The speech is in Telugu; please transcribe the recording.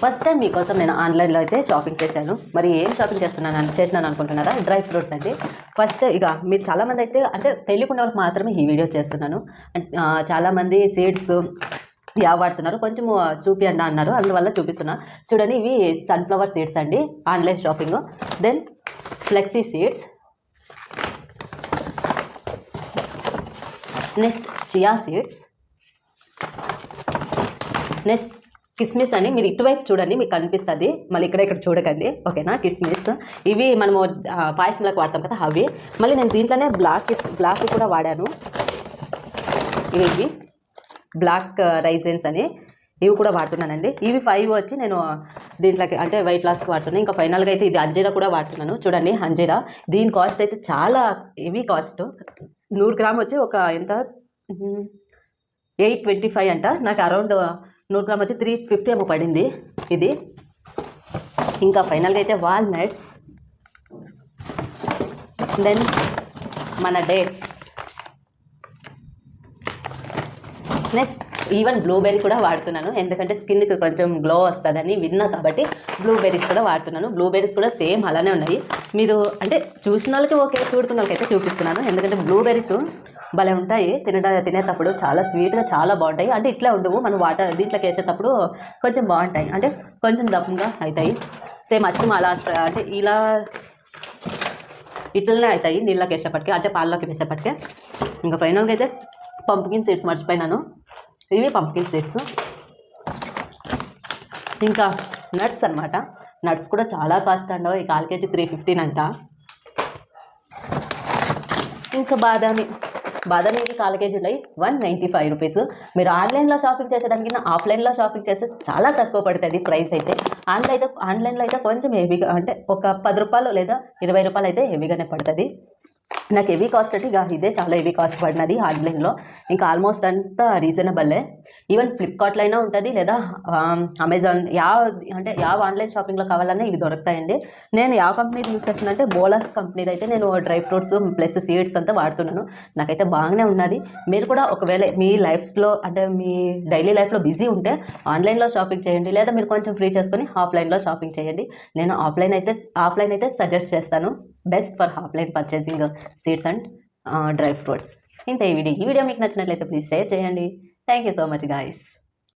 ఫస్ట్ టైం మీకోసం నేను ఆన్లైన్లో అయితే షాపింగ్ చేశాను. మరి ఏం షాపింగ్ చేసినాను అనుకుంటున్నారా? డ్రై ఫ్రూట్స్ అండి. ఫస్ట్ ఇక మీరు చాలామంది అయితే అంటే తెలియకుండా వాళ్ళకి మాత్రమే ఈ వీడియో చేస్తున్నాను. చాలామంది సీడ్స్ వాడుతున్నారు, కొంచెం చూపియండి అన్నారు, అందువల్ల చూపిస్తున్నా. చూడండి, ఇవి సన్ఫ్లవర్ సీడ్స్ అండి, online shopping. Then flax seeds, next chia seeds, next కిస్మిస్ అని. మీరు ఇటువైపు చూడండి, మీకు కనిపిస్తుంది, మళ్ళీ ఇక్కడ చూడకండి, ఓకేనా? కిస్మిస్ ఇవి మనము పాయసంలోకి వాడతాం కదా, అవి. మళ్ళీ నేను దీంట్లోనే బ్లాక్ కూడా వాడాను. ఇవి బ్లాక్ రైజెన్స్ అని, ఇవి కూడా వాడుతున్నానండి. ఇవి 5 వచ్చి నేను దీంట్లోకి అంటే వెయిట్ లాస్కి వాడుతున్నాను. ఇంకా ఫైనల్గా అయితే ఇది అంజీరా కూడా వాడుతున్నాను. చూడండి, అంజీరా, దీని కాస్ట్ అయితే చాలా హెవీ కాస్ట్. 100 గ్రామ్ వచ్చి ఒక ఎంత 825 అంట. నాకు అరౌండ్ 100 గ్రామ్ వచ్చి 350 ఏమో పడింది ఇది. ఇంకా ఫైనల్గా అయితే వాల్నట్స్, దెన్ మన డేట్స్, నెక్స్ట్ ఈవెన్ బ్లూబెర్రీ కూడా వాడుతున్నాను, ఎందుకంటే స్కిన్కి కొంచెం గ్లో వస్తుందని విన్నా కాబట్టి బ్లూబెర్రీస్ కూడా వాడుతున్నాను. బ్లూబెర్రీస్ కూడా సేమ్ అలానే ఉన్నాయి. మీరు అంటే చూసిన వాళ్ళకి ఓకే, చూడుకున్న వాళ్ళకి అయితే చూపిస్తున్నాను, ఎందుకంటే బ్లూబెర్రీస్ భలే ఉంటాయి తినేటప్పుడు, చాలా స్వీట్గా చాలా బాగుంటాయి. అంటే ఇట్లా ఉండవు, మనం వాటర్ దీంట్లోకి వేసేటప్పుడు కొంచెం బాగుంటాయి, అంటే కొంచెం దప్పంగా అవుతాయి. సేమ్ అచ్చం అలా అంటే ఇలా ఇట్లనే అవుతాయి నీళ్ళకి వేసేపటికే, అంటే పాలలోకి వేసేపటికే. ఇంకా ఫైనల్గా అయితే పంప్కిన్ సీడ్స్ మర్చిపోయినాను, ఇవి పంప్కిన్ సీడ్స్. ఇంకా నట్స్ అనమాట, నట్స్ కూడా చాలా కాస్ట్ అండి, ఈ 1/4 కేజీ 315 అంట. ఇంకా బాదామి 1/4 కేజీ ఉన్నాయి, 195 రూపీస్. మీరు ఆన్లైన్లో షాపింగ్ చేసేదానికి ఆఫ్లైన్లో షాపింగ్ చేస్తే చాలా తక్కువ పడుతుంది ప్రైస్ అయితే. ఆన్లైన్లో అయితే కొంచెం హెవీగా, అంటే ఒక 10 రూపాయలు లేదా 20 రూపాయలు అయితే హెవీగానే పడుతుంది. నాకు హెవీ కాస్ట్ అంటే ఇక ఇదే చాలా హెవీ కాస్ట్ పడినది ఆన్లైన్లో. ఇంకా ఆల్మోస్ట్ అంతా రీజనబుల్లే. ఈవెన్ ఫ్లిప్కార్ట్లో అయినా ఉంటుంది, లేదా అమెజాన్, యావ ఆన్లైన్ షాపింగ్లో కావాలన్నా ఇవి దొరుకుతాయండి. నేను యావ కంపెనీ యూజ్ చేస్తున్నానంటే బోలాస్ కంపెనీది అయితే నేను డ్రై ఫ్రూట్స్ ప్లస్ సీడ్స్ అంతా వాడుతున్నాను. నాకైతే బాగానే ఉన్నది. మీరు కూడా ఒకవేళ మీ లైఫ్లో అంటే మీ డైలీ లైఫ్లో బిజీ ఉంటే ఆన్లైన్లో షాపింగ్ చేయండి, లేదా మీరు కొంచెం ఫ్రీ చేసుకొని ఆఫ్లైన్లో షాపింగ్ చేయండి. నేను ఆఫ్లైన్ అయితే సజెస్ట్ చేస్తాను, best for offline purchasing seeds and dry fruits. ఇంత ఈ వీడియో మీకు నచ్చినట్లయితే ప్లీజ్ షేర్ చేయండి. Thank you so much guys.